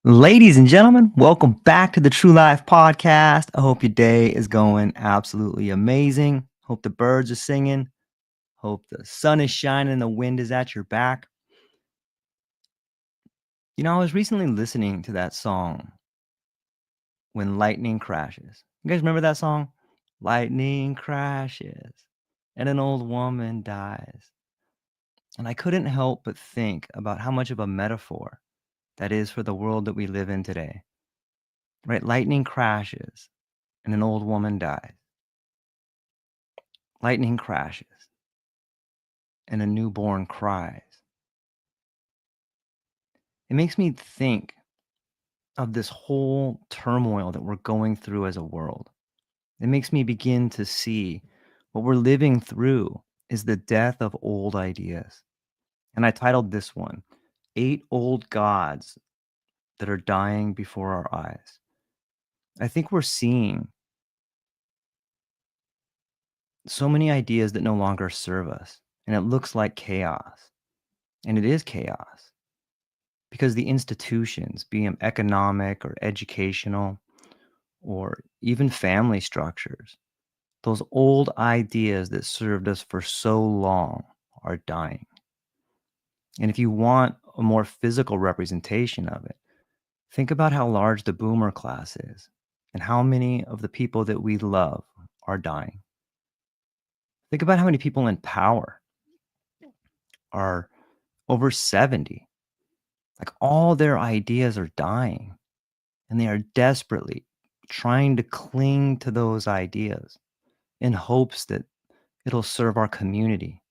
Ladies and gentlemen, welcome back to the True Life Podcast. I hope your day is going absolutely amazing. Hope the birds are singing. Hope the sun is shining and the wind is at your back. I was recently listening to that song, When Lightning Crashes. You guys remember that song? Lightning crashes and an old woman dies. And I couldn't help but think about how much of a metaphor that is for the world that we live in today. Right? Lightning crashes and an old woman dies. Lightning crashes and a newborn cries. It makes me think of this whole turmoil that we're going through as a world. It makes me begin to see what we're living through is the death of old ideas. And I titled this one, Eight Old Gods That Are Dying Before Our Eyes. I think we're seeing so many ideas that no longer serve us, and it looks like chaos. And it is chaos. Because the institutions, be them economic or educational or even family structures, those old ideas that served us for so long are dying. And if you want a more physical representation of it, think about how large the boomer class is and how many of the people that we love are dying. Think about how many people in power are over 70. Like all their ideas are dying. And they are desperately trying to cling to those ideas in hopes that it'll serve our community.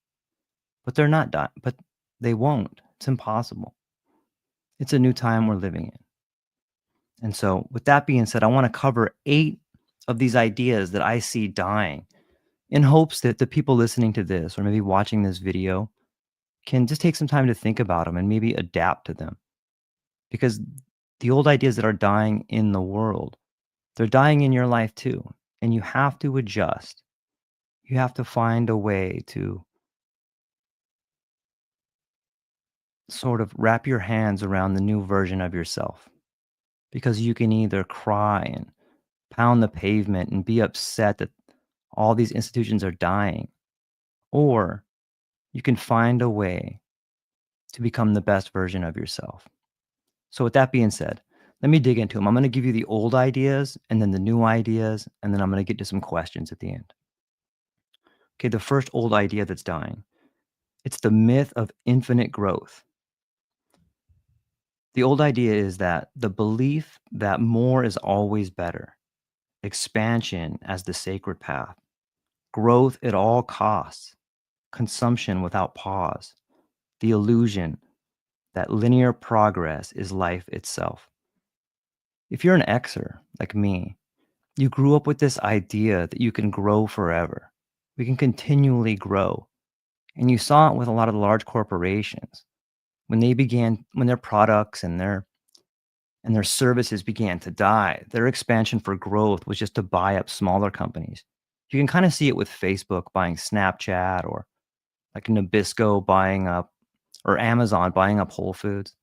But they're not dying, but they won't. It's impossible. It's a new time we're living in. And so, with that being said, I want to cover 8 of these ideas that I see dying in hopes that the people listening to this or maybe watching this video can just take some time to think about them and maybe adapt to them. Because the old ideas that are dying in the world, they're dying in your life too, and you have to adjust. You have to find a way to sort of wrap your hands around the new version of yourself because you can either cry and pound the pavement and be upset that all these institutions are dying, or you can find a way to become the best version of yourself. So, with that being said, let me dig into them. I'm going to give you the old ideas and then the new ideas, and then I'm going to get to some questions at the end. Okay, the first old idea that's dying, it's the myth of infinite growth. The old idea is that the belief that more is always better, expansion as the sacred path, growth at all costs, consumption without pause, the illusion that linear progress is life itself. If you're an Xer like me, you grew up with this idea that you can grow forever. We can continually grow. And you saw it with a lot of the large corporations when their products and their services began to die. Their expansion for growth was just to buy up smaller companies. You can kind of see it with Facebook buying Snapchat or like Nabisco buying up or Amazon buying up Whole Foods.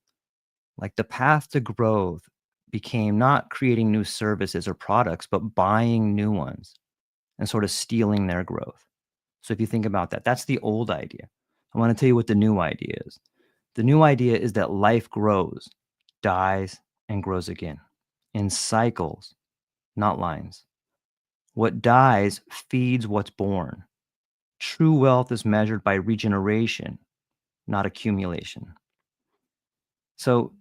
Like the path to growth became not creating new services or products, but buying new ones and sort of stealing their growth. So if you think about that, that's the old idea. I want to tell you what the new idea is. The new idea is that life grows, dies, and grows again in cycles, not lines. What dies feeds what's born. True wealth is measured by regeneration, not accumulation. So,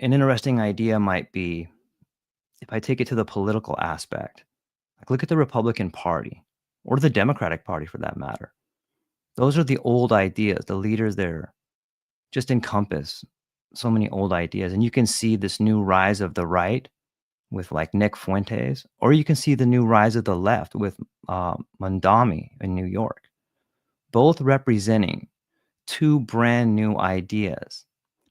an interesting idea might be if I take it to the political aspect, like look at the Republican Party or the Democratic Party for that matter. Those are the old ideas. The leaders there just encompass so many old ideas. And you can see this new rise of the right with like Nick Fuentes, or you can see the new rise of the left with Mondami in New York, both representing two brand new ideas.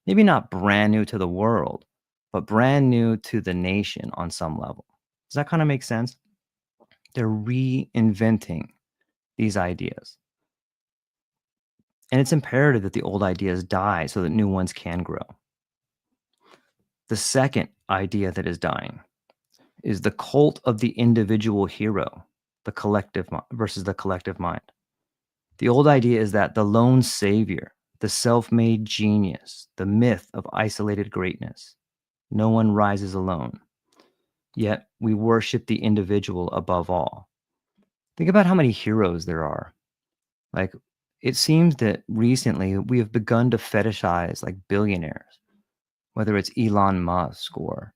Maybe not brand new to the world, but brand new to the nation on some level. Does that kind of make sense? They're reinventing these ideas. And it's imperative that the old ideas die so that new ones can grow. The second idea that is dying is the cult of the individual hero, versus the collective mind. The old idea is that the lone savior, the self-made genius, the myth of isolated greatness. No one rises alone. Yet we worship the individual above all. Think about how many heroes there are. Like, it seems that recently we have begun to fetishize like billionaires, whether it's Elon Musk or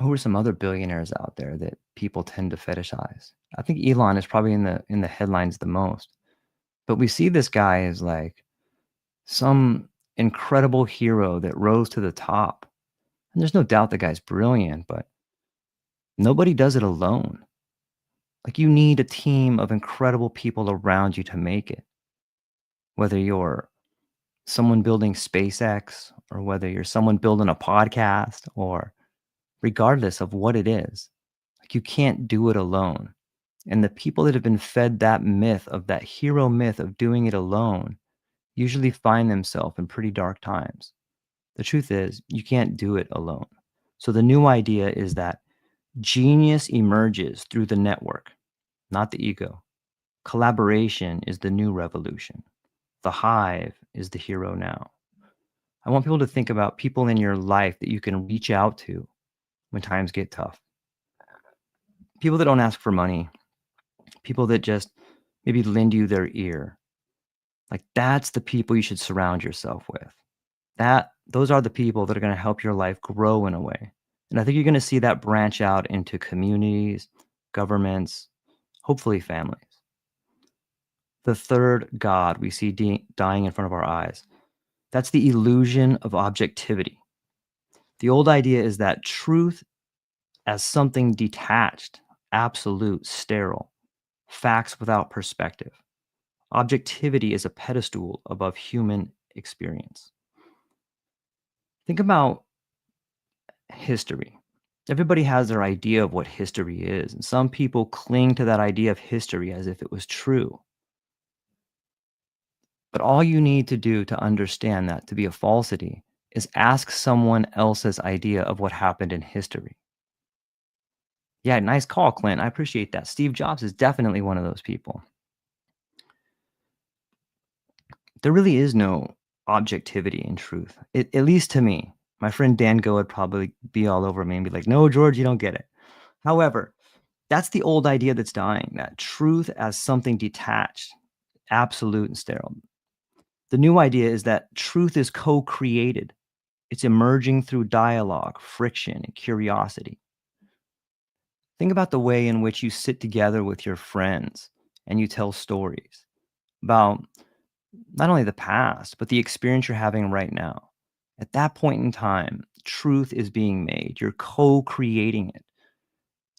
who are some other billionaires out there that people tend to fetishize. I think Elon is probably in the headlines the most. But we see this guy as like some incredible hero that rose to the top. And there's no doubt the guy's brilliant, but nobody does it alone. Like, you need a team of incredible people around you to make it. Whether you're someone building SpaceX or whether you're someone building a podcast or regardless of what it is, like, you can't do it alone. And the people that have been fed that myth of that hero myth of doing it alone usually find themselves in pretty dark times. The truth is, you can't do it alone. So the new idea is that genius emerges through the network, not the ego. Collaboration is the new revolution. The hive is the hero now. I want people to think about people in your life that you can reach out to when times get tough. People that don't ask for money, people that just maybe lend you their ear. Like, that's the people you should surround yourself with. Those are the people that are going to help your life grow in a way. And I think you're going to see that branch out into communities, governments, hopefully families. The third God we see dying in front of our eyes, that's the illusion of objectivity. The old idea is that truth as something detached, absolute, sterile, facts without perspective. Objectivity is a pedestal above human experience. Think about history. Everybody has their idea of what history is, and some people cling to that idea of history as if it was true. But all you need to do to understand that to be a falsity is ask someone else's idea of what happened in history. Yeah, nice call, Clint. I appreciate that. Steve Jobs is definitely one of those people. There really is no objectivity in truth, at least to me. My friend Dan Go would probably be all over me and be like, no, George, you don't get it. However, that's the old idea that's dying, that truth as something detached, absolute, and sterile. The new idea is that truth is co-created. It's emerging through dialogue, friction, and curiosity. Think about the way in which you sit together with your friends and you tell stories about not only the past, but the experience you're having right now. At that point in time, truth is being made. You're co-creating it.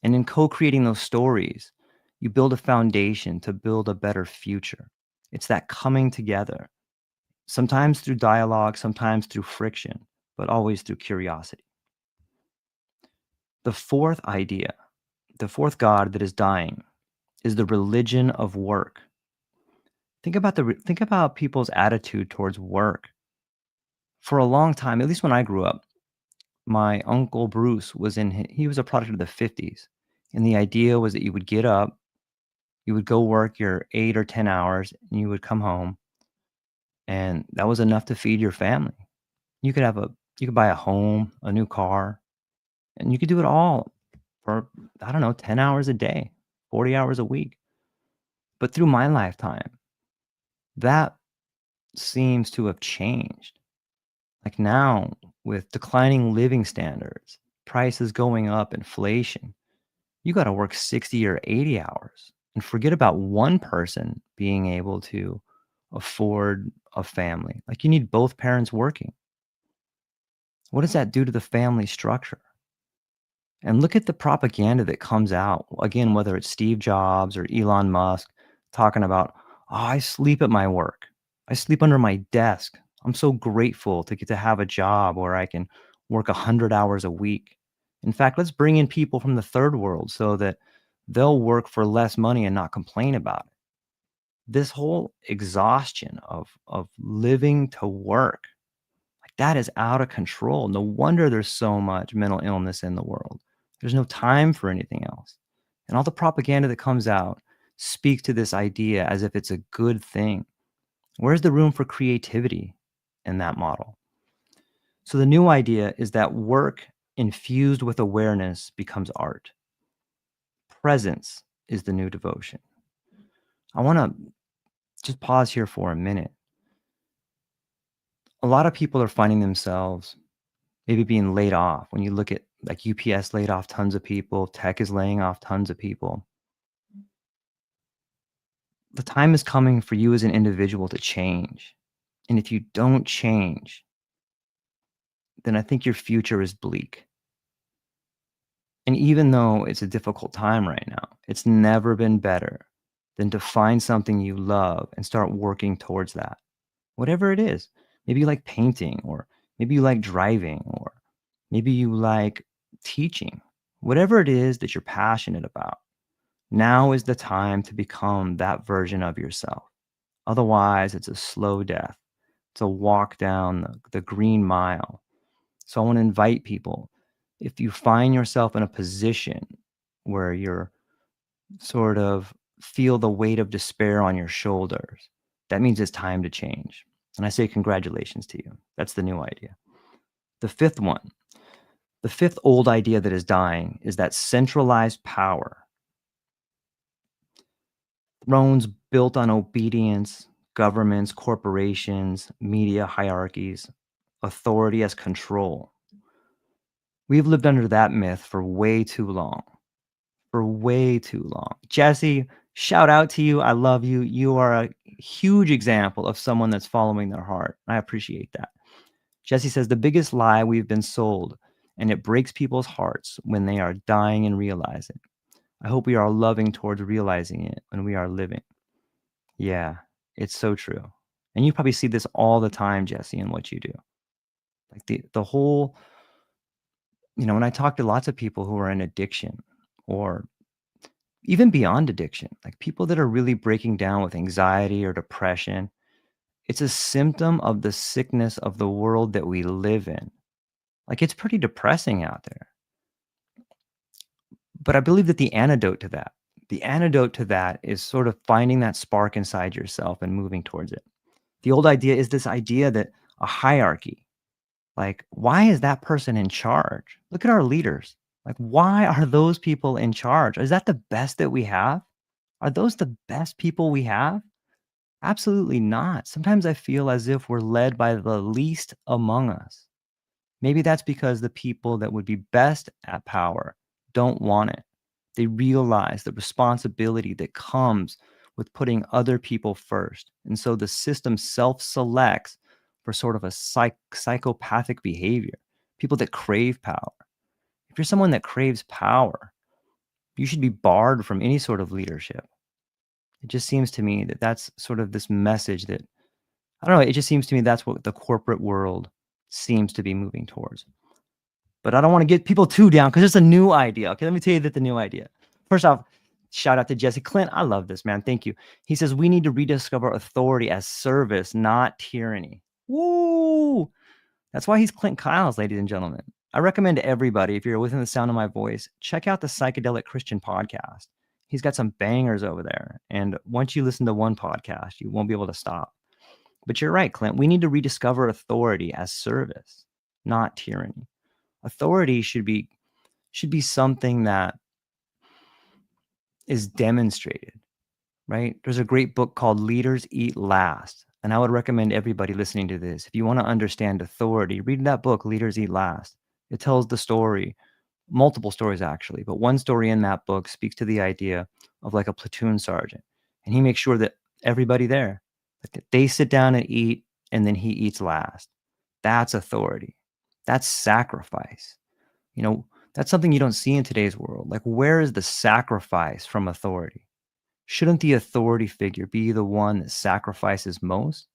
And in co-creating those stories, you build a foundation to build a better future. It's that coming together, sometimes through dialogue, sometimes through friction, but always through curiosity. The fourth idea, the fourth God that is dying, is the religion of work. Think about people's attitude towards work. For a long time, at least when I grew up, my uncle Bruce he was a product of the 50s. And the idea was that you would get up, you would go work your 8 or 10 hours, and you would come home, and that was enough to feed your family. You could buy a home, a new car, and you could do it all for, I don't know, 10 hours a day, 40 hours a week. But through my lifetime, that seems to have changed. Like now, with declining living standards, prices going up, inflation, you got to work 60 or 80 hours and forget about one person being able to afford a family. Like, you need both parents working. What does that do to the family structure? And look at the propaganda that comes out. Again, whether it's Steve Jobs or Elon Musk talking about, oh, I sleep at my work. I sleep under my desk. I'm so grateful to get to have a job where I can work 100 hours a week. In fact, let's bring in people from the third world so that they'll work for less money and not complain about it. This whole exhaustion of living to work, like, That is out of control. No wonder there's so much mental illness in the world. There's no time for anything else. And all the propaganda that comes out speaks to this idea as if it's a good thing. Where's the room for creativity in that model? So the new idea is that work infused with awareness becomes art. Presence is the new devotion. I want to just pause here for a minute. A lot of people are finding themselves maybe being laid off. When you look at like UPS laid off tons of people, tech is laying off tons of people. The time is coming for you as an individual to change. And if you don't change, then I think your future is bleak. And even though it's a difficult time right now, it's never been better than to find something you love and start working towards that. Whatever it is. Maybe you like painting, or maybe you like driving, or maybe you like teaching. Whatever it is that you're passionate about, now is the time to become that version of yourself. Otherwise, it's a slow death. It's a walk down the green mile. So I want to invite people, if you find yourself in a position where you're sort of feel the weight of despair on your shoulders, that means it's time to change. And I say congratulations to you. That's the new idea. The fifth one, the fifth old idea that is dying is that centralized power, thrones built on obedience, governments, corporations, media hierarchies, authority as control. We've lived under that myth for way too long. For way too long. Jesse, shout out to you. I love you. You are a huge example of someone that's following their heart. I appreciate that. Jesse says the biggest lie we've been sold, and it breaks people's hearts when they are dying and realize it. I hope we are loving towards realizing it when we are living. Yeah, it's so true. And you probably see this all the time, Jesse, in what you do. Like the whole, when I talk to lots of people who are in addiction, or even beyond addiction, like people that are really breaking down with anxiety or depression, it's a symptom of the sickness of the world that we live in. Like it's pretty depressing out there. But I believe that the antidote to that is sort of finding that spark inside yourself and moving towards it. The old idea is this idea that a hierarchy, like, why is that person in charge? Look at our leaders. Like, why are those people in charge? Is that the best that we have? Are those the best people we have? Absolutely not. Sometimes I feel as if we're led by the least among us. Maybe that's because the people that would be best at power don't want it. They realize the responsibility that comes with putting other people first. And so the system self selects for sort of a psychopathic behavior, people that crave power. If you're someone that craves power, you should be barred from any sort of leadership. It just seems to me that that's sort of this message that, I don't know, it just seems to me that's what the corporate world seems to be moving towards. But I don't want to get people too down because it's a new idea. Okay, let me tell you that the new idea. First off, shout out to Jesse Clint. I love this, man. Thank you. He says, we need to rediscover authority as service, not tyranny. Woo! That's why he's Clint Kyles, ladies and gentlemen. I recommend to everybody, if you're within the sound of my voice, check out the Psychedelic Christian podcast. He's got some bangers over there. And once you listen to one podcast, you won't be able to stop. But you're right, Clint. We need to rediscover authority as service, not tyranny. Authority should be something that is demonstrated, right? There's a great book called Leaders Eat Last. And I would recommend everybody listening to this, if you want to understand authority, read that book, Leaders Eat Last. It tells the story, multiple stories actually, but one story in that book speaks to the idea of like a platoon sergeant. And he makes sure that everybody there, like they sit down and eat, and then he eats last. That's authority. That's sacrifice. That's something you don't see in today's world. Like, where is the sacrifice from authority? Shouldn't the authority figure be the one that sacrifices most?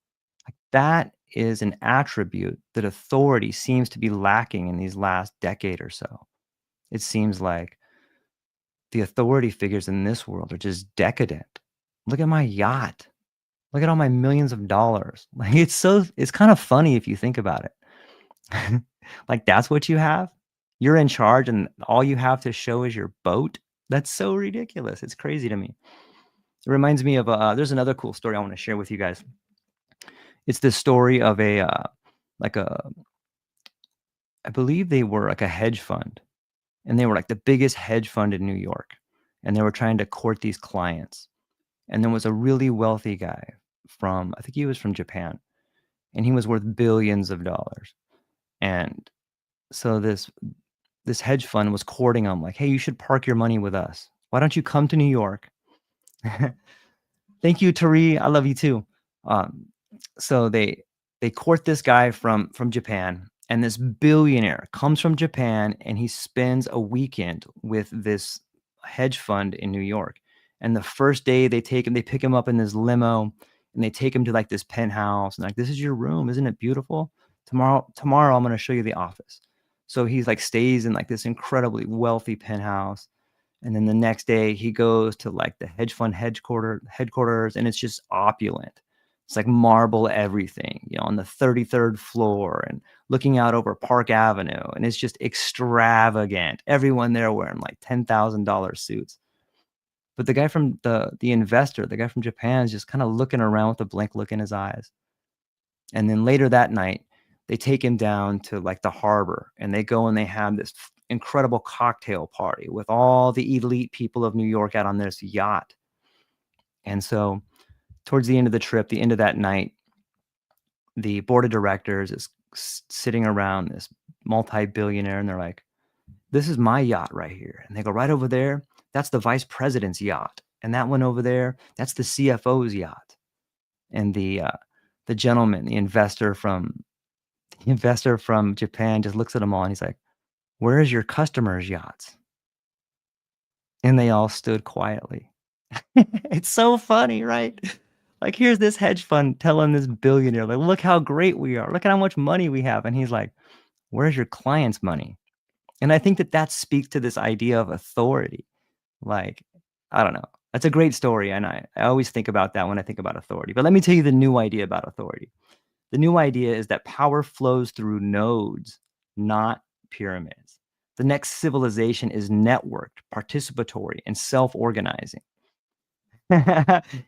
Like, that is an attribute that authority seems to be lacking in these last decade or so. It seems like the authority figures in this world are just decadent. Look at my yacht. Look at all my millions of dollars. Like, it's kind of funny if you think about it. Like, that's what you have? You're in charge and all you have to show is your boat? That's so ridiculous. It's crazy to me. It reminds me of, there's another cool story I wanna share with you guys. It's the story of like a I believe they were like a hedge fund, and they were like the biggest hedge fund in New York, and they were trying to court these clients. And there was a really wealthy guy from, I think he was from Japan, and he was worth billions of dollars. And so this hedge fund was courting him like, "Hey, you should park your money with us. Why don't you come to New York?" Thank you, Tari. I love you too. Um, so they court this guy from Japan, and this billionaire comes from Japan, and he spends a weekend with this hedge fund in New York. And the first day they pick him up in this limo, and they take him to like this penthouse, and like, "This is your room, isn't it beautiful? Tomorrow I'm going to show you the office." So he's like stays in like this incredibly wealthy penthouse, and then the next day he goes to like the hedge fund headquarters, and it's just opulent. It's like marble everything, on the 33rd floor and looking out over Park Avenue. And it's just extravagant. Everyone there wearing like $10,000 suits. But the guy from the investor, the guy from Japan is just kind of looking around with a blank look in his eyes. And then later that night, they take him down to like the harbor, and they go and they have this incredible cocktail party with all the elite people of New York out on this yacht. And so towards the end of the trip, the end of that night, the board of directors is sitting around this multi-billionaire, and they're like, "This is my yacht right here." And they go, "Right over there, that's the vice president's yacht. And that one over there, that's the CFO's yacht." And the gentleman, the investor from Japan just looks at them all, and he's like, "Where's your customers' yachts?" And they all stood quietly. It's so funny, right? Like, here's this hedge fund telling this billionaire, like, "Look how great we are. Look at how much money we have." And he's like, "Where's your client's money?" And I think that that speaks to this idea of authority. Like, I don't know. That's a great story, and I always think about that when I think about authority. But let me tell you the new idea about authority. The new idea is that power flows through nodes, not pyramids. The next civilization is networked, participatory, and self-organizing.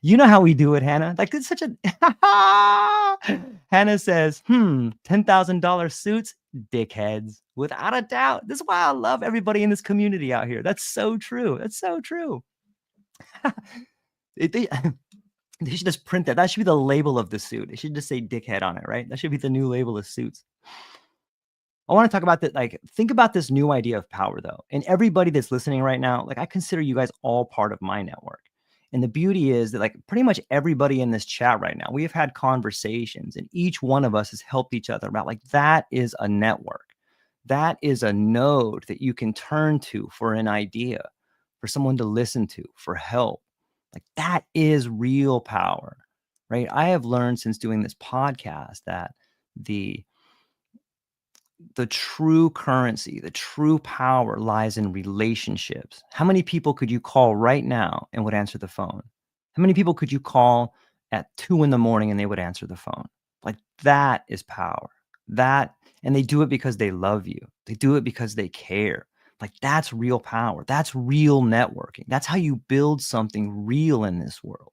You know how we do it, Hannah. Like, it's such a Hannah says, $10,000 suits, dickheads. Without a doubt. This is why I love everybody in this community out here. That's so true. That's so true. They they should just print that. That should be the label of the suit. It should just say dickhead on it, right? That should be the new label of suits. I want to talk about that. Like, think about this new idea of power, though. And everybody that's listening right now, like, I consider you guys all part of my network. And the beauty is that, like, pretty much everybody in this chat right now, we have had conversations, and each one of us has helped each other out. Like, that is a network. That is a node that you can turn to for an idea, for someone to listen to, for help. Like, that is real power, right? I have learned since doing this podcast that the true currency, the true power lies in relationships. How many people could you call right now and would answer the phone? How many people could you call at 2 in the morning and they would answer the phone? Like, that is power. That, and they do it because they love you. They do it because they care. Like, that's real power. That's real networking. That's how you build something real in this world.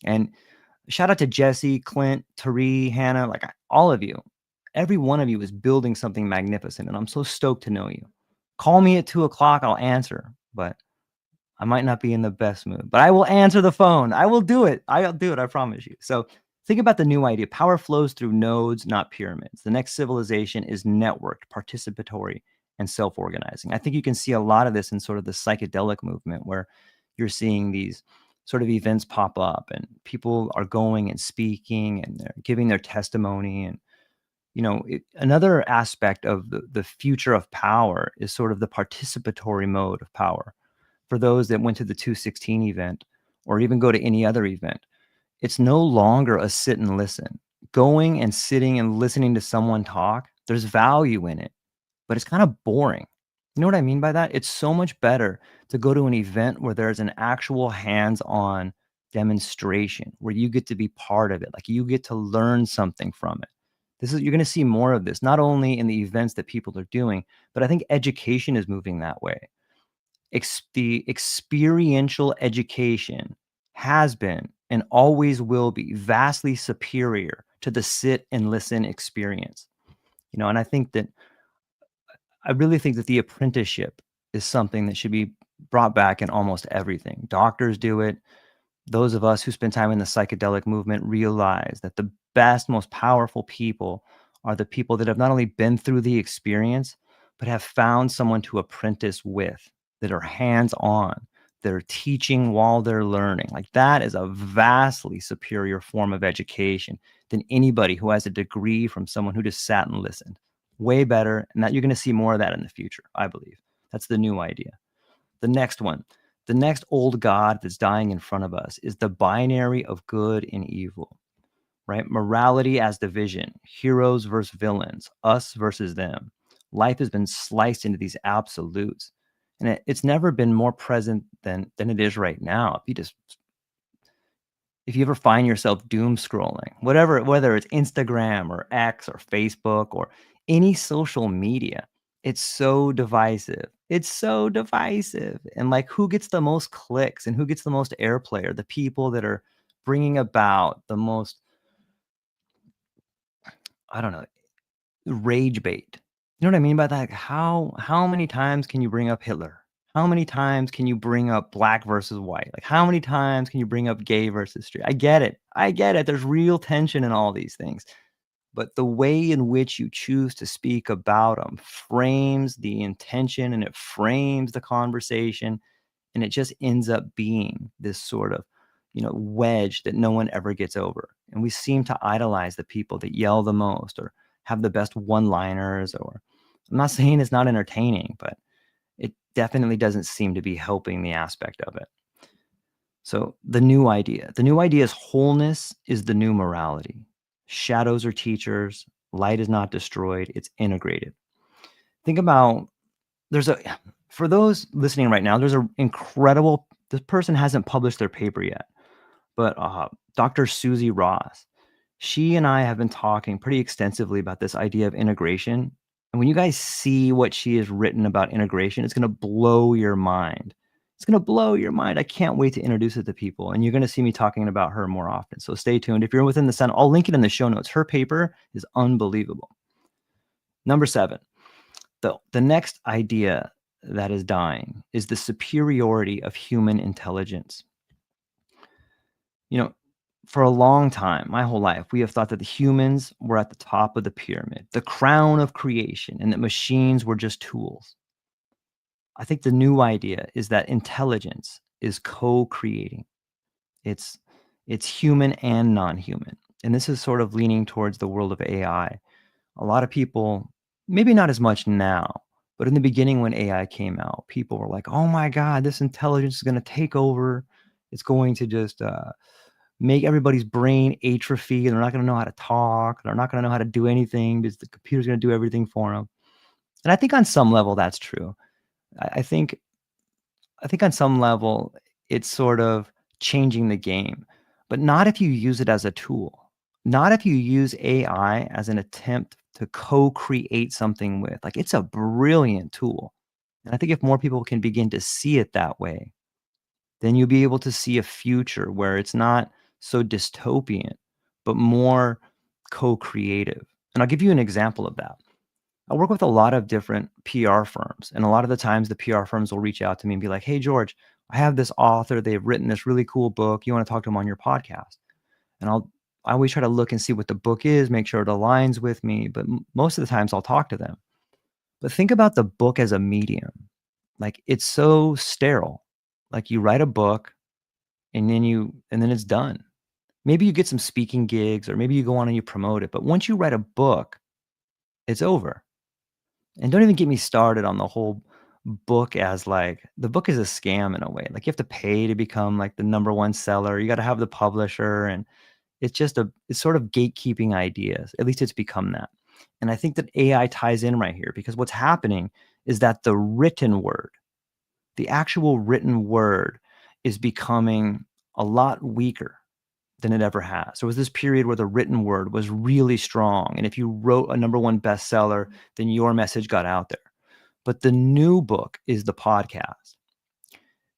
And shout out to Jesse, Clint, Tari, Hannah, like, all of you. Every one of you is building something magnificent, and I'm so stoked to know you. Call me at 2 o'clock, I'll answer, but I might not be in the best mood, but I will answer the phone. I will do it. I'll do it, I promise you. So think about the new idea. Power flows through nodes, not pyramids. The next civilization is networked, participatory, and self-organizing. I think you can see a lot of this in sort of the psychedelic movement, where you're seeing these sort of events pop up, and people are going and speaking, and they're giving their testimony. And another aspect of the future of power is sort of the participatory mode of power. For those that went to the 216 event, or even go to any other event, it's no longer a sit and listen. Going and sitting and listening to someone talk, there's value in it, but it's kind of boring. You know what I mean by that? It's so much better to go to an event where there's an actual hands-on demonstration, where you get to be part of it. Like, you get to learn something from it. You're going to see more of this, not only in the events that people are doing, but I think education is moving that way. The experiential education has been and always will be vastly superior to the sit and listen experience. And I really think that the apprenticeship is something that should be brought back in almost everything. Doctors do it. Those of us who spend time in the psychedelic movement realize that the best, most powerful people are the people that have not only been through the experience, but have found someone to apprentice with, that are hands on, that are teaching while they're learning. Like that is a vastly superior form of education than anybody who has a degree from someone who just sat and listened. Way better. And that you're going to see more of that in the future, I believe. That's the new idea. The next one, the next old god that's dying in front of us is the binary of good and evil, right? Morality as division, heroes versus villains, us versus them. Life has been sliced into these absolutes. And it's never been more present than it is right now. If you ever find yourself doom scrolling, whether it's Instagram or X or Facebook or any social media, it's so divisive. It's so divisive. And like, who gets the most clicks and who gets the most airplay are the people that are bringing about the most, I don't know, rage bait. You know what I mean by that? Like, how many times can you bring up Hitler? How many times can you bring up black versus white? Like, how many times can you bring up gay versus straight? I get it. I get it. There's real tension in all these things. But the way in which you choose to speak about them frames the intention, and it frames the conversation, and it just ends up being this sort of, wedge that no one ever gets over. And we seem to idolize the people that yell the most or have the best one-liners. Or I'm not saying it's not entertaining, but it definitely doesn't seem to be helping the aspect of it. So the new idea is wholeness is the new morality. Shadows are teachers. Light is not destroyed. It's integrated. Think about, for those listening right now, there's an incredible, this person hasn't published their paper yet, but Dr. Susie Ross, she and I have been talking pretty extensively about this idea of integration. And when you guys see what she has written about integration, it's going to blow your mind. It's going to blow your mind. I can't wait to introduce it to people. And you're going to see me talking about her more often. So stay tuned. If you're within the sun, I'll link it in the show notes. Her paper is unbelievable. Number 7, the next idea that is dying is the superiority of human intelligence. For a long time, my whole life, we have thought that the humans were at the top of the pyramid, the crown of creation, and that machines were just tools. I think the new idea is that intelligence is co-creating. It's human and non-human. And this is sort of leaning towards the world of AI. A lot of people, maybe not as much now, but in the beginning when AI came out, people were like, "Oh my God, this intelligence is going to take over. It's going to just make everybody's brain atrophy. They're not going to know how to talk. They're not going to know how to do anything because the computer's going to do everything for them." And I think on some level that's true. I think on some level it's sort of changing the game, but not if you use it as a tool. Not if you use AI as an attempt to co-create something with. Like, it's a brilliant tool. And I think if more people can begin to see it that way, then you'll be able to see a future where it's not so dystopian, but more co-creative. And I'll give you an example of that. I work with a lot of different PR firms, and a lot of the times the PR firms will reach out to me and be like, "Hey, George, I have this author. They've written this really cool book. You want to talk to them on your podcast?" And I always try to look and see what the book is, make sure it aligns with me. But most of the times I'll talk to them. But think about the book as a medium. Like, it's so sterile. Like, you write a book and then it's done. Maybe you get some speaking gigs, or maybe you go on and you promote it. But once you write a book, it's over. And don't even get me started on the whole book as, like, the book is a scam in a way. Like, you have to pay to become like the number one seller. You got to have the publisher, and it's sort of gatekeeping ideas. At least it's become that. And I think that AI ties in right here, because what's happening is that the written word, the actual written word, is becoming a lot weaker. than it ever has. There was this period where the written word was really strong. And if you wrote a number one bestseller, then your message got out there. But the new book is the podcast.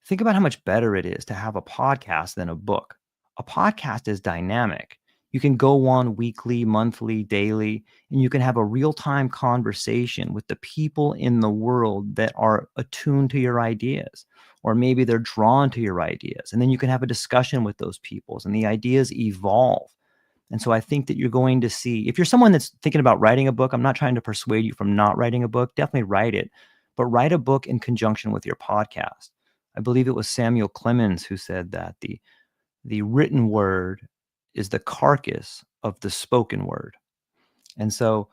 Think about how much better it is to have a podcast than a book. A podcast is dynamic. You can go on weekly, monthly, daily, and you can have a real time conversation with the people in the world that are attuned to your ideas, or maybe they're drawn to your ideas. And then you can have a discussion with those people, and the ideas evolve. And so I think that you're going to see, if you're someone that's thinking about writing a book, I'm not trying to persuade you from not writing a book, definitely write it, but write a book in conjunction with your podcast. I believe it was Samuel Clemens who said that the written word is the carcass of the spoken word. And so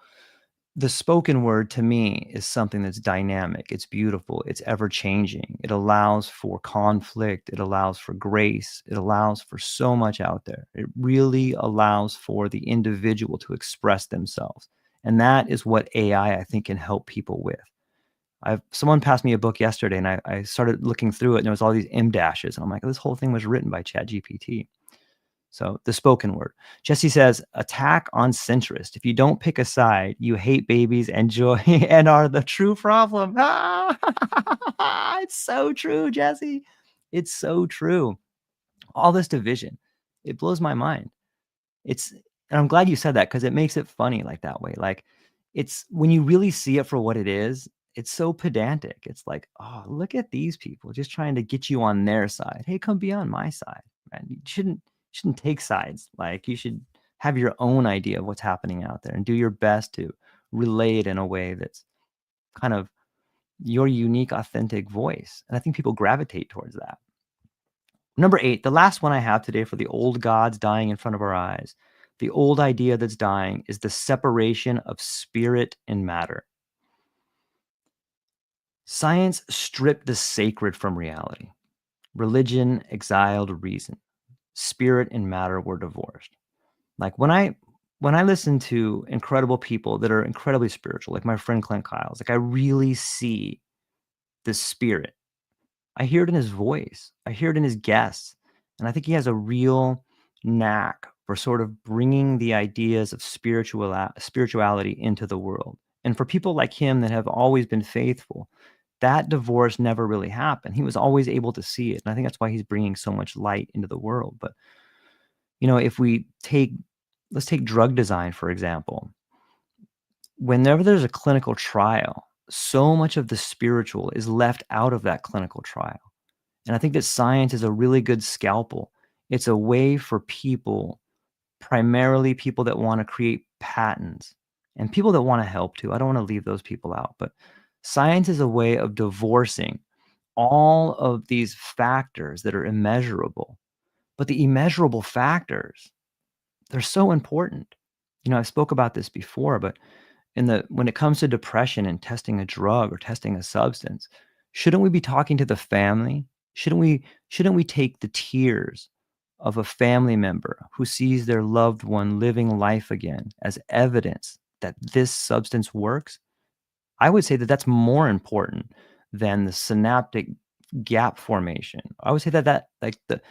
the spoken word to me is something that's dynamic, it's beautiful, it's ever changing. It allows for conflict, it allows for grace, it allows for so much out there. It really allows for the individual to express themselves. And that is what AI, I think, can help people with. Someone passed me a book yesterday, and I started looking through it, and there was all these M dashes, and I'm like, this whole thing was written by ChatGPT. So the spoken word. Jesse says, attack on centrist. If you don't pick a side, you hate babies and joy and are the true problem. It's so true, Jesse. It's so true. All this division, it blows my mind. And I'm glad you said that, because it makes it funny like that way. Like, it's when you really see it for what it is, it's so pedantic. It's like, oh, look at these people just trying to get you on their side. Hey, come be on my side, man. You shouldn't take sides. Like, you should have your own idea of what's happening out there and do your best to relay it in a way that's kind of your unique, authentic voice. And I think people gravitate towards that. Number 8, the last one I have today for the old gods dying in front of our eyes. The old idea that's dying is the separation of spirit and matter. Science stripped the sacred from reality. Religion exiled reason. Spirit and matter were divorced. Like, when I listen to incredible people that are incredibly spiritual, like my friend Clint Kyles, like, I really see the spirit. I hear it in his voice. I hear it in his guests. And I think he has a real knack for sort of bringing the ideas of spirituality into the world. And for people like him that have always been faithful, that divorce never really happened. He was always able to see it. And I think that's why he's bringing so much light into the world. But, if let's take drug design, for example. Whenever there's a clinical trial, so much of the spiritual is left out of that clinical trial. And I think that science is a really good scalpel. It's a way for people, primarily people that want to create patents and people that want to help too. I don't want to leave those people out, but science is a way of divorcing all of these factors that are immeasurable. But the immeasurable factors, they're so important. I spoke about this before, but when it comes to depression and testing a drug or testing a substance, shouldn't we be talking to the family? Shouldn't we take the tears of a family member who sees their loved one living life again as evidence that this substance works? I would say that that's more important than the synaptic gap formation. I would say that like the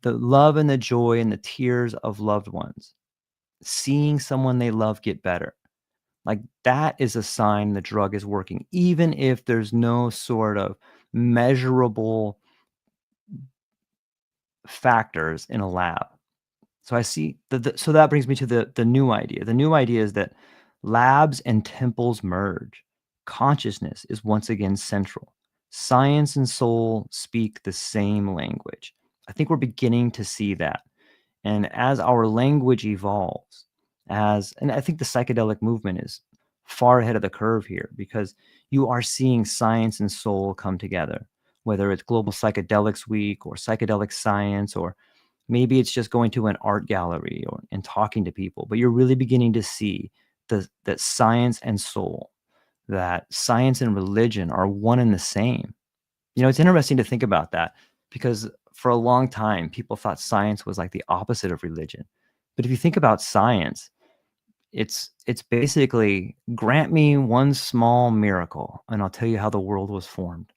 love and the joy and the tears of loved ones, seeing someone they love get better, like, that is a sign the drug is working, even if there's no sort of measurable factors in a lab. So I see so that brings me to the new idea. The new idea is that labs and temples merge. Consciousness is once again central. Science and soul speak the same language. I think we're beginning to see that. And as our language evolves, and I think the psychedelic movement is far ahead of the curve here, because you are seeing science and soul come together, whether it's Global Psychedelics Week or psychedelic science, or maybe it's just going to an art gallery and talking to people. But you're really beginning to see that science and soul, that science and religion are one and the same. It's interesting to think about that, because for a long time, people thought science was like the opposite of religion. But if you think about science, it's basically, grant me one small miracle and I'll tell you how the world was formed.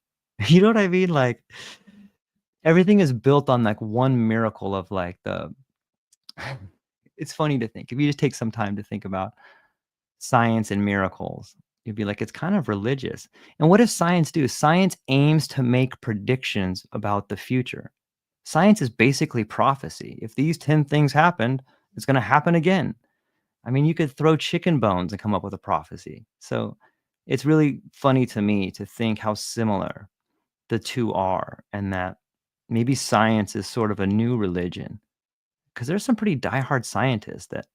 You know what I mean? Like, everything is built on like one miracle of like It's funny to think. If you just take some time to think about science and miracles, you'd be like, it's kind of religious. And what does science do? Science aims to make predictions about the future. Science is basically prophecy. If these 10 things happened, it's going to happen again. I mean, you could throw chicken bones and come up with a prophecy. So it's really funny to me to think how similar the two are, and that maybe science is sort of a new religion. Because there's some pretty diehard scientists that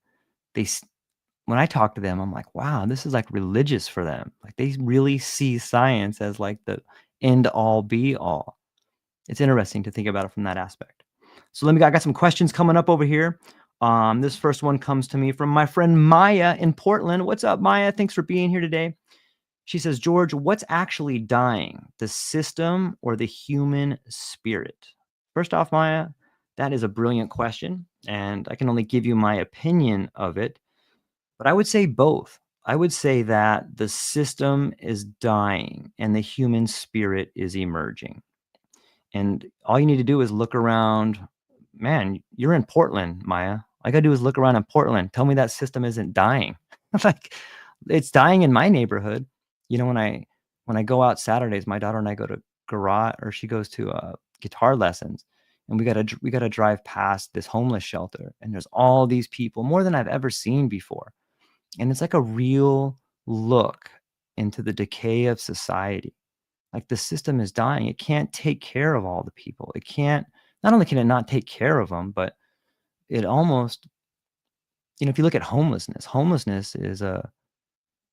they when I talk to them, I'm like, wow, this is like religious for them. Like they really see science as like the end all be all. It's interesting to think about it from that aspect. So I got some questions coming up over here. This first one comes to me from my friend Maya in Portland. What's up, Maya? Thanks for being here today. She says, George, what's actually dying, the system or the human spirit? First off, Maya, that is a brilliant question, and I can only give you my opinion of it. But I would say both. I would say that the system is dying and the human spirit is emerging. And all you need to do is look around. Man, you're in Portland, Maya. All I got to do is look around in Portland. Tell me that system isn't dying. Like it's dying in my neighborhood. You know, when I go out Saturdays, my daughter and I go to garage, or she goes to guitar lessons, and we gotta drive past this homeless shelter, and there's all these people, more than I've ever seen before. And it's like a real look into the decay of society. Like the system is dying. It can't take care of all the people. It can't, not only can it not take care of them, but it almost, if you look at homelessness is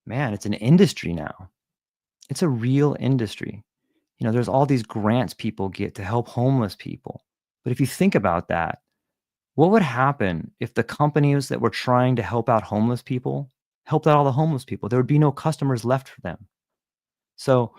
it's an industry now. It's a real industry. There's all these grants people get to help homeless people. But if you think about that, what would happen if the companies that were trying to help out homeless people helped out all the homeless people? There would be no customers left for them. So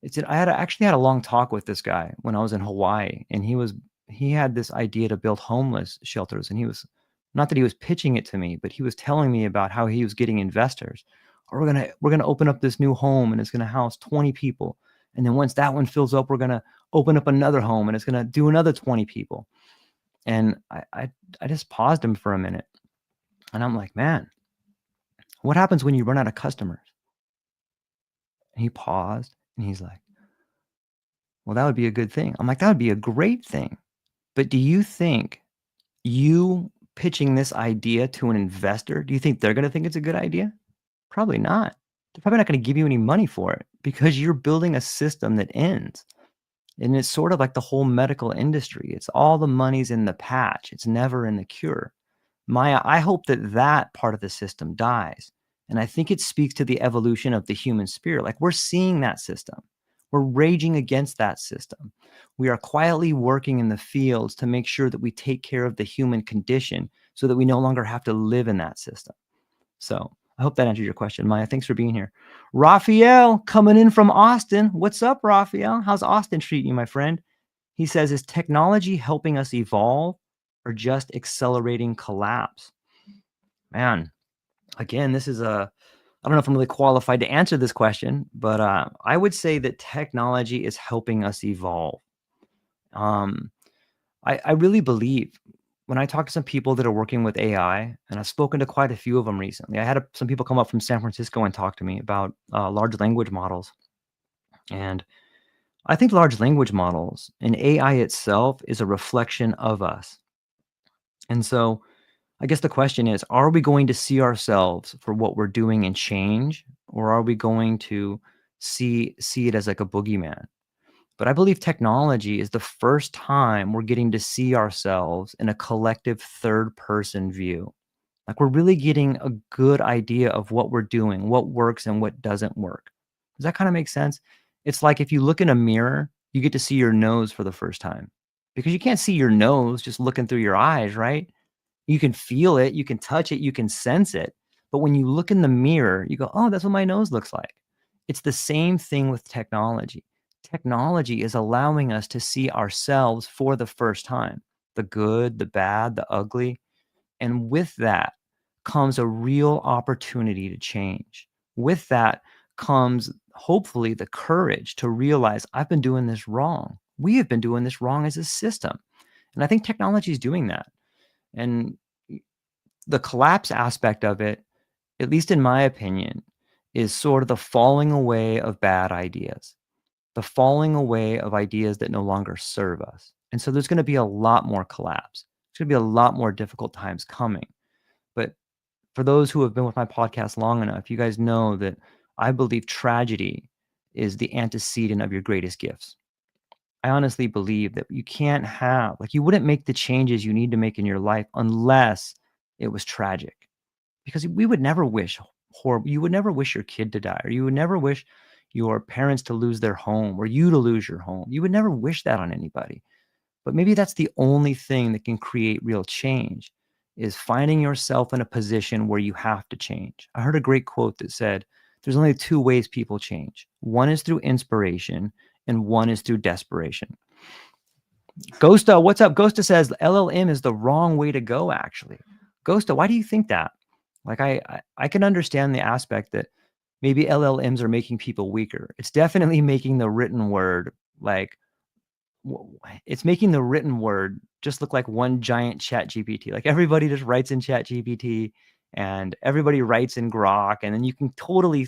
actually had a long talk with this guy when I was in Hawaii, and he had this idea to build homeless shelters, and he was, not that he was pitching it to me, but he was telling me about how he was getting investors. Or we're gonna open up this new home, and it's gonna house 20 people. And then once that one fills up, we're gonna open up another home, and it's gonna do another 20 people. And I just paused him for a minute, and I'm like, man, what happens when you run out of customers? And he paused, and he's like, well, that would be a good thing. I'm like, that would be a great thing. But do you think you pitching this idea to an investor, do you think they're going to think it's a good idea? Probably not. They're probably not going to give you any money for it because you're building a system that ends. And it's sort of like the whole medical industry. It's all the money's in the patch. It's never in the cure. Maya, I hope that part of the system dies. And I think it speaks to the evolution of the human spirit. Like we're seeing that system. We're raging against that system. We are quietly working in the fields to make sure that we take care of the human condition so that we no longer have to live in that system. So I hope that answered your question, Maya. Thanks for being here. Raphael coming in from Austin. What's up, Raphael? How's Austin treating you, my friend? He says, is technology helping us evolve or just accelerating collapse? Man, again, this is I don't know if I'm really qualified to answer this question, but I would say that technology is helping us evolve. Um, I really believe when I talk to some people that are working with AI, and I've spoken to quite a few of them recently. I had some people come up from San Francisco and talk to me about large language models. And I think large language models and AI itself is a reflection of us. And so I guess the question is, are we going to see ourselves for what we're doing and change, or are we going to see it as like a boogeyman? But I believe technology is the first time we're getting to see ourselves in a collective third person view. Like we're really getting a good idea of what we're doing, what works and what doesn't work. Does that kind of make sense? It's like if you look in a mirror, you get to see your nose for the first time because you can't see your nose just looking through your eyes, right? You can feel it, you can touch it, you can sense it. But when you look in the mirror, you go, oh, that's what my nose looks like. It's the same thing with technology. Technology is allowing us to see ourselves for the first time, the good, the bad, the ugly. And with that comes a real opportunity to change. With that comes hopefully the courage to realize I've been doing this wrong. We have been doing this wrong as a system. And I think technology is doing that. And The collapse aspect of it, at least in my opinion, is sort of the falling away of bad ideas, the falling away of ideas that no longer serve us. And so there's going to be a lot more collapse. There's going to be a lot more difficult times coming. But for those who have been with my podcast long enough, you guys know that I believe tragedy is the antecedent of your greatest gifts. I honestly believe that you can't have, like, you wouldn't make the changes you need to make in your life unless it was tragic. Because we would never wish horrible, you would never wish your kid to die, or you would never wish your parents to lose their home or you to lose your home. You would never wish that on anybody. But maybe that's the only thing that can create real change, is finding yourself in a position where you have to change. I heard a great quote that said, there's only two ways people change. One is through inspiration and one is through desperation. Ghosta, what's up? Ghosta says LLM is the wrong way to go, actually. Ghosta, why do you think that? Like, I can understand the aspect that maybe LLMs are making people weaker. It's definitely making the written word, like, it's making the written word just look like one giant chat GPT. Like, everybody just writes in chat GPT and everybody writes in Grok. And then you can totally,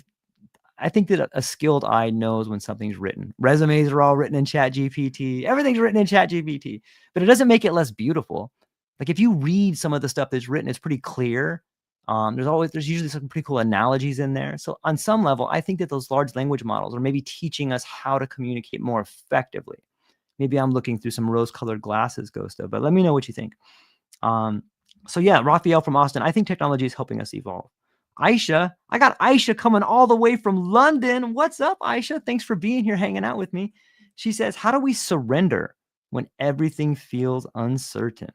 I think that a skilled eye knows when something's written. Resumes are all written in chat GPT. Everything's written in chat GPT, but it doesn't make it less beautiful. Like, if you read some of the stuff that's written, it's pretty clear. There's usually some pretty cool analogies in there. So on some level, I think that those large language models are maybe teaching us how to communicate more effectively. Maybe I'm looking through some rose-colored glasses, Ghosta, but let me know what you think. So yeah, Raphael from Austin, I think technology is helping us evolve. Aisha, I got Aisha coming all the way from London. What's up, Aisha? Thanks for being here, hanging out with me. She says, how do we surrender when everything feels uncertain?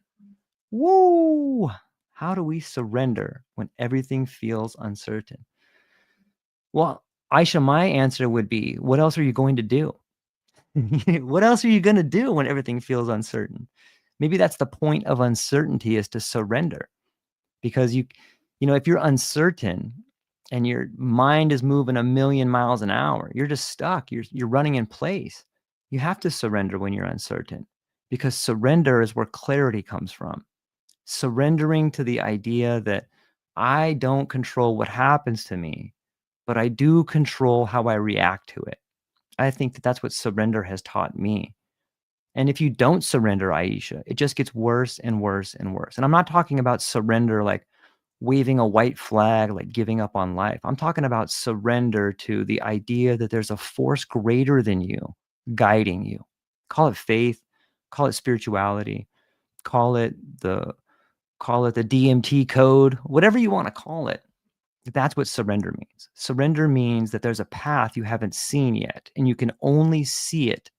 Woo! How do we surrender when everything feels uncertain? Well, Aisha, my answer would be, what else are you going to do? What else are you going to do when everything feels uncertain? Maybe that's the point of uncertainty, is to surrender. Because if you're uncertain and your mind is moving a million miles an hour, you're just stuck. You're running in place. You have to surrender when you're uncertain, because surrender is where clarity comes from. Surrendering to the idea that I don't control what happens to me, but I do control how I react to it. I think that that's what surrender has taught me. And if you don't surrender, Aisha, it just gets worse and worse and worse. And I'm not talking about surrender like waving a white flag, like giving up on life. I'm talking about surrender to the idea that there's a force greater than you guiding you. Call it faith, call it spirituality, call it the DMT code, whatever you want to call it. That's what surrender means. Surrender means that there's a path you haven't seen yet, and you can only see it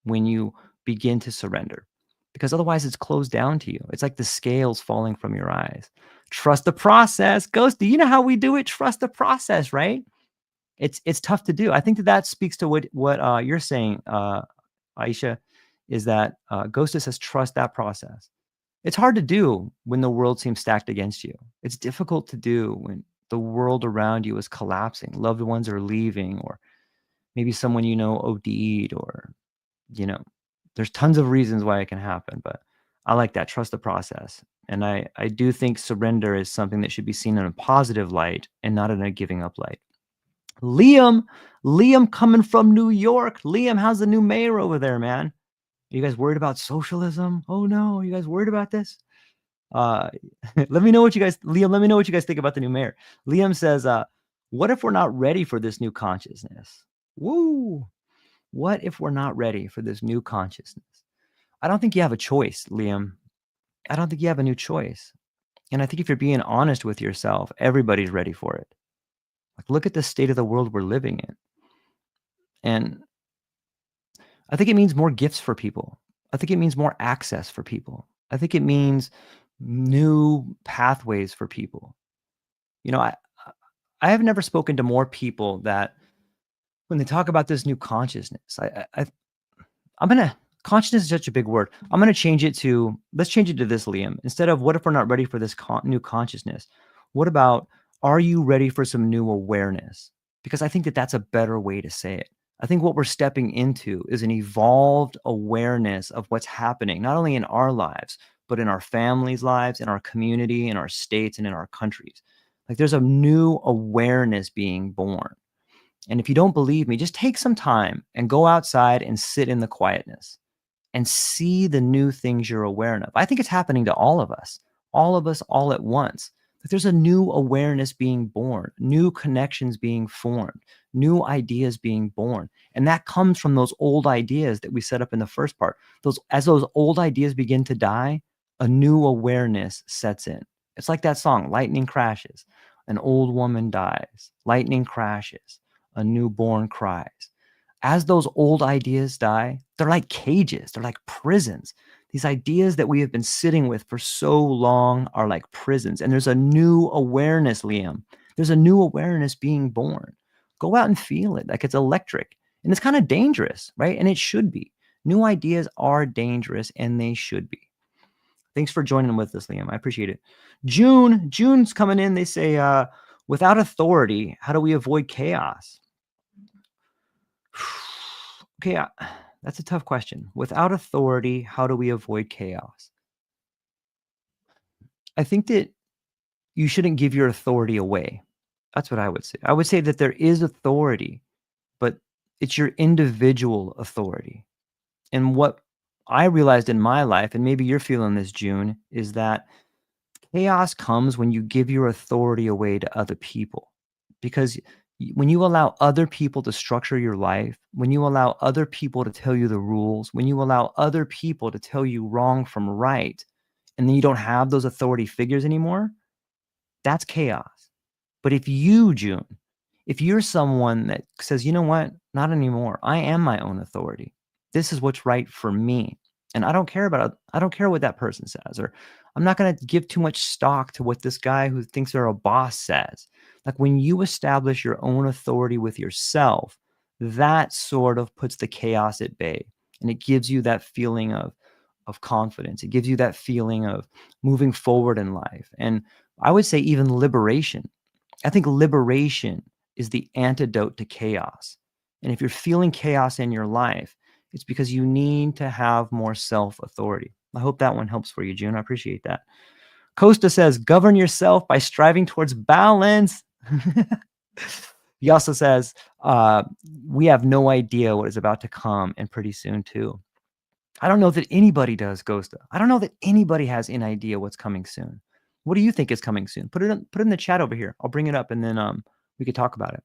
when you begin to surrender, because otherwise it's closed down to you. It's like the scales falling from your eyes. Trust the process. Ghosty, you know how we do it? Trust the process, right? It's tough to do. I think that speaks to what you're saying, Aisha, is that Ghosty says trust that process. It's hard to do when the world seems stacked against you. It's difficult to do when the world around you is collapsing. Loved ones are leaving, or maybe someone OD'd, or there's tons of reasons why it can happen. But I like that. Trust the process. And I do think surrender is something that should be seen in a positive light and not in a giving up light. Liam coming from New York. Liam, how's the new mayor over there, man? Are you guys worried about socialism? Oh no, are you guys worried about this? Let me know what you guys think about the new mayor. Liam says, what if we're not ready for this new consciousness? Woo! What if we're not ready for this new consciousness? I don't think you have a choice, Liam. I don't think you have a new choice. And I think if you're being honest with yourself, everybody's ready for it. Like, look at the state of the world we're living in. And I think it means more gifts for people. I think it means more access for people. I think it means new pathways for people. I have never spoken to more people that when they talk about this new consciousness, consciousness is such a big word. Let's change it to this, Liam. Instead of what if we're not ready for this new consciousness, what about, are you ready for some new awareness? Because I think that that's a better way to say it. I think what we're stepping into is an evolved awareness of what's happening, not only in our lives, but in our families' lives, in our community, in our states, and in our countries. Like there's a new awareness being born. And if you don't believe me, just take some time and go outside and sit in the quietness and see the new things you're aware of. I think it's happening to all of us all at once. That there's a new awareness being born, new connections being formed, new ideas being born. And that comes from those old ideas that we set up in the first part. As those old ideas begin to die, a new awareness sets in. It's like that song, Lightning Crashes. An old woman dies. Lightning crashes. A newborn cries. As those old ideas die, they're like cages, they're like prisons. These ideas that we have been sitting with for so long are like prisons. And there's a new awareness, Liam. There's a new awareness being born. Go out and feel it like it's electric. And it's kind of dangerous, right? And it should be. New ideas are dangerous and they should be. Thanks for joining with us, Liam. I appreciate it. June's coming in. They say, without authority, how do we avoid chaos? Okay, that's a tough question. Without authority, how do we avoid chaos? I think that you shouldn't give your authority away. That's what I would say. I would say that there is authority, but it's your individual authority. And what I realized in my life, and maybe you're feeling this, June, is that chaos comes when you give your authority away to other people. Because when you allow other people to structure your life, when you allow other people to tell you the rules, when you allow other people to tell you wrong from right, and then you don't have those authority figures anymore, that's chaos. But if you, June, if you're someone that says, you know what, not anymore, I am my own authority. This is what's right for me. And I don't care what that person says, or I'm not going to give too much stock to what this guy who thinks they're a boss says. Like when you establish your own authority with yourself, that sort of puts the chaos at bay. And it gives you that feeling of confidence. It gives you that feeling of moving forward in life. And I would say even liberation. I think liberation is the antidote to chaos. And if you're feeling chaos in your life, it's because you need to have more self-authority. I hope that one helps for you, June. I appreciate that. Costa says, govern yourself by striving towards balance. He also says, we have no idea what is about to come, and pretty soon too. I don't know that anybody does, Ghosta. I don't know that anybody has an idea what's coming soon. What do you think is coming soon? Put it in the chat over here. I'll bring it up and then we could talk about it.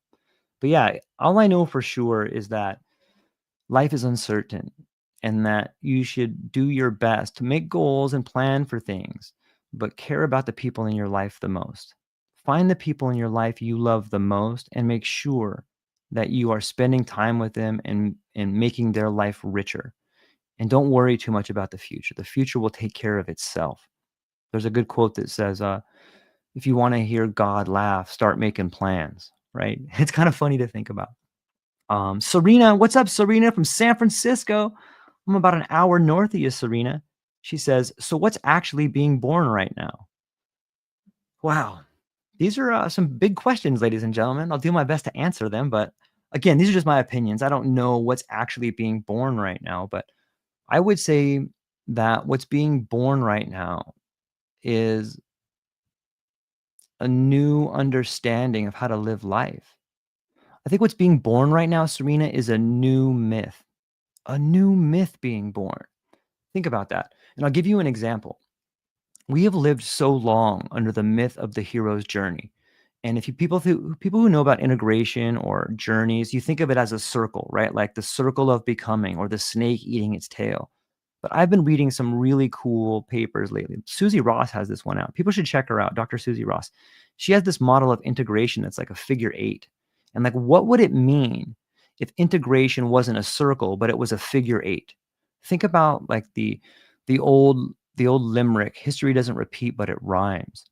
But yeah, all I know for sure is that life is uncertain and that you should do your best to make goals and plan for things, but care about the people in your life the most. Find the people in your life you love the most and make sure that you are spending time with them and making their life richer. And don't worry too much about the future. The future will take care of itself. There's a good quote that says, if you want to hear God laugh, start making plans, right? It's kind of funny to think about. Serena, what's up, Serena from San Francisco? I'm about an hour north of you, Serena. She says, so what's actually being born right now? Wow. These are some big questions, ladies and gentlemen. I'll do my best to answer them. But again, these are just my opinions. I don't know what's actually being born right now. But I would say that what's being born right now is a new understanding of how to live life. I think what's being born right now, Serena, is a new myth being born. Think about that. And I'll give you an example. We have lived so long under the myth of the hero's journey. And if you people who know about integration or journeys, you think of it as a circle, right? Like the circle of becoming or the snake eating its tail. But I've been reading some really cool papers lately. Susie Ross has this one out. People should check her out, Dr. Susie Ross. She has this model of integration that's like a figure eight. And like, what would it mean if integration wasn't a circle, but it was a figure eight? Think about like the old limerick, history doesn't repeat, but it rhymes.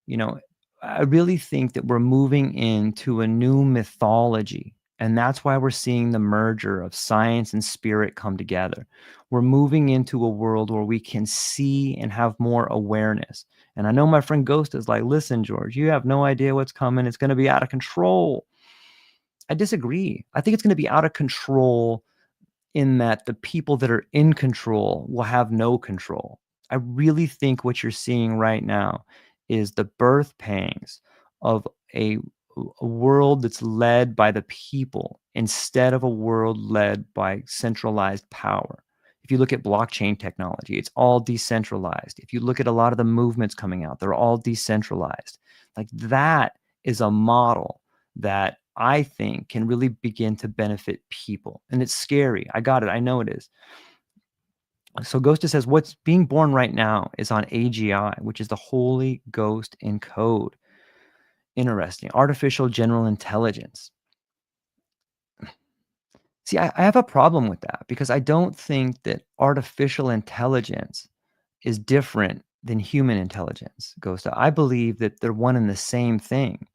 You know, I really think that we're moving into a new mythology. And that's why we're seeing the merger of science and spirit come together. We're moving into a world where we can see and have more awareness. And I know my friend Ghost is like, listen, George, you have no idea what's coming. It's going to be out of control. I disagree. I think it's going to be out of control in that the people that are in control will have no control. I really think what you're seeing right now is the birth pangs of a, a world that's led by the people instead of a world led by centralized power. If you look at blockchain technology, it's all decentralized. If you look at a lot of the movements coming out, they're all decentralized. Like that is a model that I think can really begin to benefit people. And it's scary. I got it. I know it is. So Ghosta says what's being born right now is on AGI, which is the Holy Ghost in code. Interesting. Artificial general intelligence. See, I have a problem with that because I don't think that artificial intelligence is different than human intelligence, Ghosta. I believe that they're one and the same thing.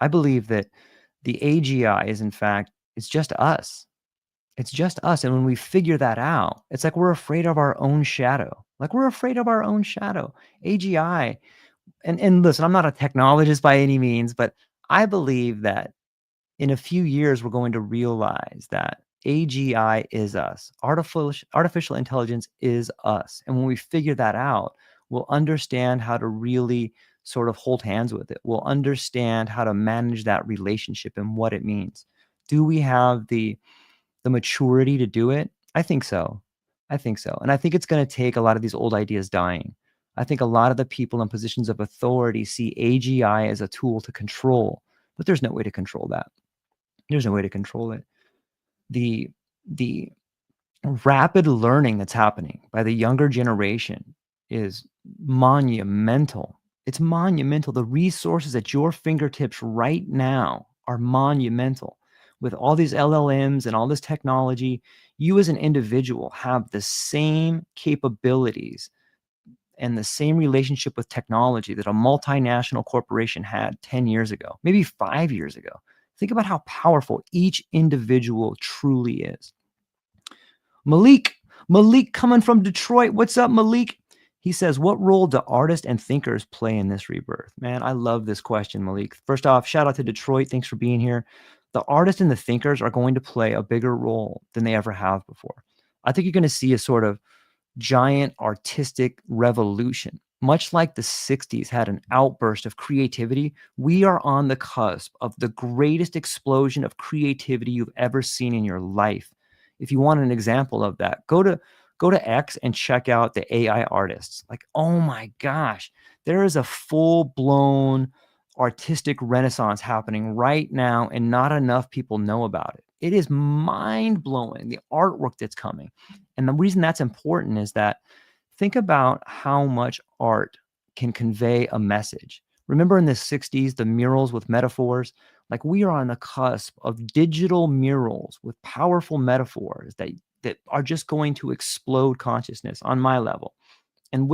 I believe that the AGI is, in fact, it's just us. It's just us. And when we figure that out, it's like we're afraid of our own shadow. Like we're afraid of our own shadow. AGI, and listen, I'm not a technologist by any means, but I believe that in a few years, we're going to realize that AGI is us. Artificial intelligence is us. And when we figure that out, we'll understand how to really sort of hold hands with it. We'll understand how to manage that relationship and what it means. Do we have the maturity to do it? I think so. I think so. And I think it's going to take a lot of these old ideas dying. I think a lot of the people in positions of authority see AGI as a tool to control, but there's no way to control that. There's no way to control it. The the rapid learning that's happening by the younger generation is monumental. It's monumental. The resources at your fingertips right now are monumental. With all these LLMs and all this technology, you as an individual have the same capabilities and the same relationship with technology that a multinational corporation had 10 years ago, maybe 5 years ago. Think about how powerful each individual truly is. Malik coming from Detroit. What's up, Malik? He says, what role do artists and thinkers play in this rebirth? Man, I love this question, Malik. First off, shout out to Detroit. Thanks for being here. The artists and the thinkers are going to play a bigger role than they ever have before. I think you're going to see a sort of giant artistic revolution. Much like the 60s had an outburst of creativity, we are on the cusp of the greatest explosion of creativity you've ever seen in your life. If you want an example of that, go to X and check out the AI artists. Like, oh my gosh, there is a full-blown artistic renaissance happening right now, and not enough people know about it. It is mind-blowing, the artwork that's coming. And the reason that's important is that think about how much art can convey a message. Remember in the 60s, the murals with metaphors? Like we are on the cusp of digital murals with powerful metaphors that are just going to explode consciousness on my level. And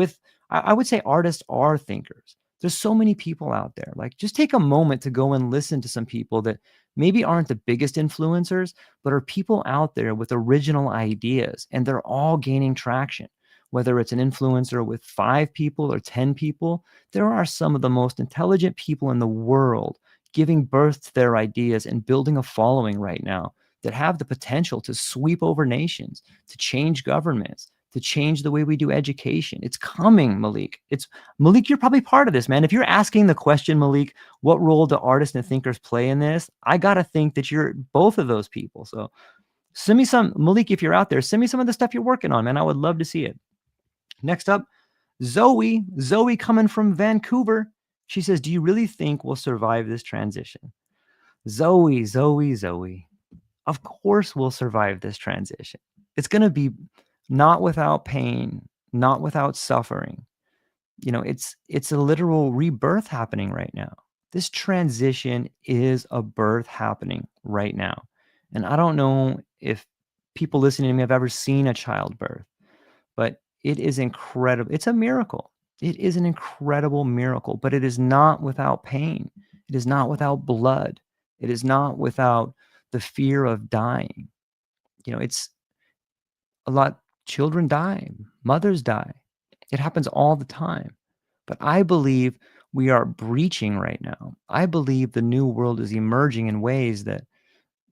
I would say artists are thinkers. There's so many people out there. Like just take a moment to go and listen to some people that maybe aren't the biggest influencers, but are people out there with original ideas, and they're all gaining traction. Whether it's an influencer with 5 people or 10 people, there are some of the most intelligent people in the world giving birth to their ideas and building a following right now that have the potential to sweep over nations, to change governments, to change the way we do education. It's coming, Malik. Malik, you're probably part of this, man. If you're asking the question, Malik, what role do artists and thinkers play in this? I got to think that you're both of those people. So send me some, Malik, if you're out there, send me some of the stuff you're working on, man. I would love to see it. Next up, Zoe coming from Vancouver. She says, do you really think we'll survive this transition? Zoe. Of course we'll survive this transition. It's going to be not without pain, not without suffering. You know, it's a literal rebirth happening right now. This transition is a birth happening right now. And I don't know if people listening to me have ever seen a childbirth, but it is incredible. It's a miracle. It is an incredible miracle, but it is not without pain. It is not without blood. It is not without the fear of dying. You know, it's a lot. Children die, mothers die. It happens all the time. But I believe we are breaching right now. I believe the new world is emerging in ways that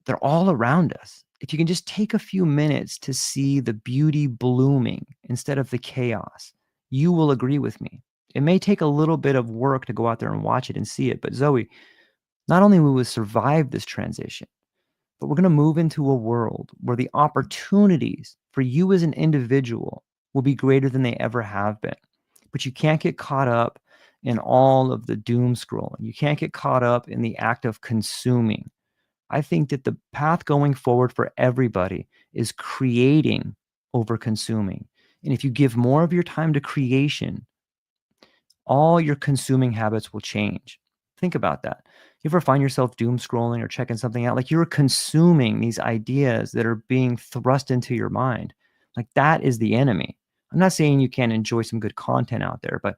they're all around us. If you can just take a few minutes to see the beauty blooming instead of the chaos, you will agree with me. It may take a little bit of work to go out there and watch it and see it, but Zoe, not only will we survive this transition, but we're going to move into a world where the opportunities for you as an individual will be greater than they ever have been. But you can't get caught up in all of the doom scrolling. You can't get caught up in the act of consuming. I think that the path going forward for everybody is creating over consuming. And if you give more of your time to creation, all your consuming habits will change. Think about that. You ever find yourself doom scrolling or checking something out? Like, you're consuming these ideas that are being thrust into your mind. Like, that is the enemy. I'm not saying you can't enjoy some good content out there, but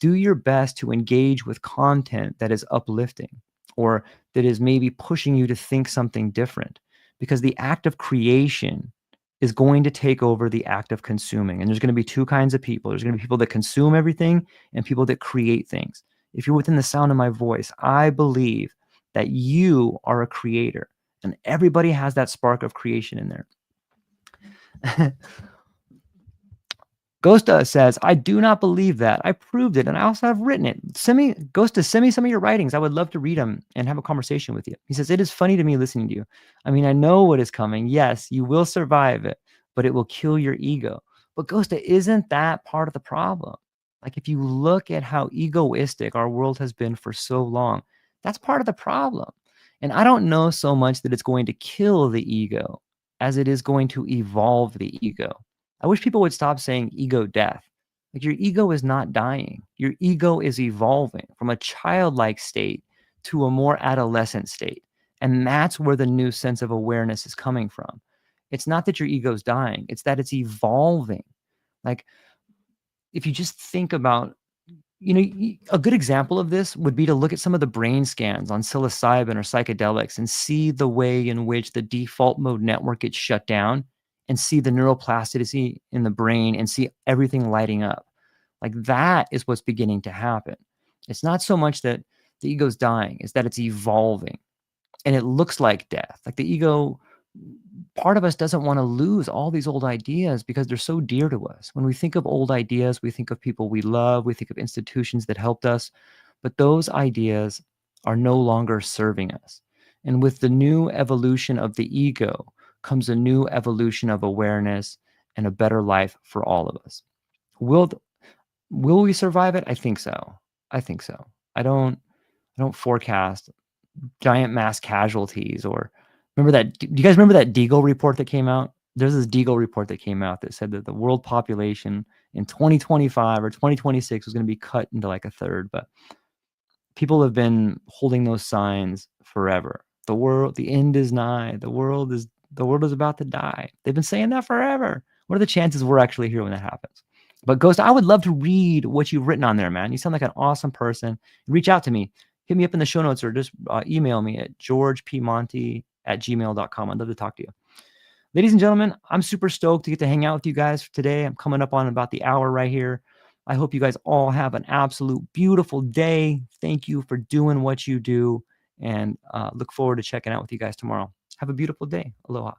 do your best to engage with content that is uplifting or that is maybe pushing you to think something different, because the act of creation is going to take over the act of consuming. And there's going to be two kinds of people. There's going to be people that consume everything and people that create things. If you're within the sound of my voice, I believe that you are a creator, and everybody has that spark of creation in there. Ghosta says, I do not believe that. I proved it, and I also have written it. Ghosta, send me some of your writings. I would love to read them and have a conversation with you. He says, it is funny to me listening to you. I mean, I know what is coming. Yes, you will survive it, but it will kill your ego. But Ghosta, isn't that part of the problem? Like, if you look at how egoistic our world has been for so long, that's part of the problem. And I don't know so much that it's going to kill the ego as it is going to evolve the ego. I wish people would stop saying ego death. Like, your ego is not dying. Your ego is evolving from a childlike state to a more adolescent state. And that's where the new sense of awareness is coming from. It's not that your ego's dying, it's that it's evolving. Like, if you just think about, a good example of this would be to look at some of the brain scans on psilocybin or psychedelics and see the way in which the default mode network gets shut down, and see the neuroplasticity in the brain and see everything lighting up. Like, that is what's beginning to happen. It's not so much that the ego's dying, it's that it's evolving, and it looks like death. Like, the ego, part of us doesn't want to lose all these old ideas because they're so dear to us. When we think of old ideas, we think of people we love, we think of institutions that helped us, but those ideas are no longer serving us. And with the new evolution of the ego comes a new evolution of awareness and a better life for all of us. Will we survive it? I think so. I think so. I don't forecast giant mass casualties. Or remember that, do you guys remember that Deagle report that came out? There's this Deagle report that came out that said that the world population in 2025 or 2026 was going to be cut into like a third. But people have been holding those signs forever. The end is nigh. The world is about to die. They've been saying that forever. What are the chances we're actually here when that happens? But Ghost, I would love to read what you've written on there, man. You sound like an awesome person. Reach out to me. Hit me up in the show notes, or just email me at georgepmonty@gmail.com. I'd love to talk to you. Ladies and gentlemen, I'm super stoked to get to hang out with you guys today. I'm coming up on about the hour right here. I hope you guys all have an absolute beautiful day. Thank you for doing what you do, and look forward to checking out with you guys tomorrow. Have a beautiful day. Aloha.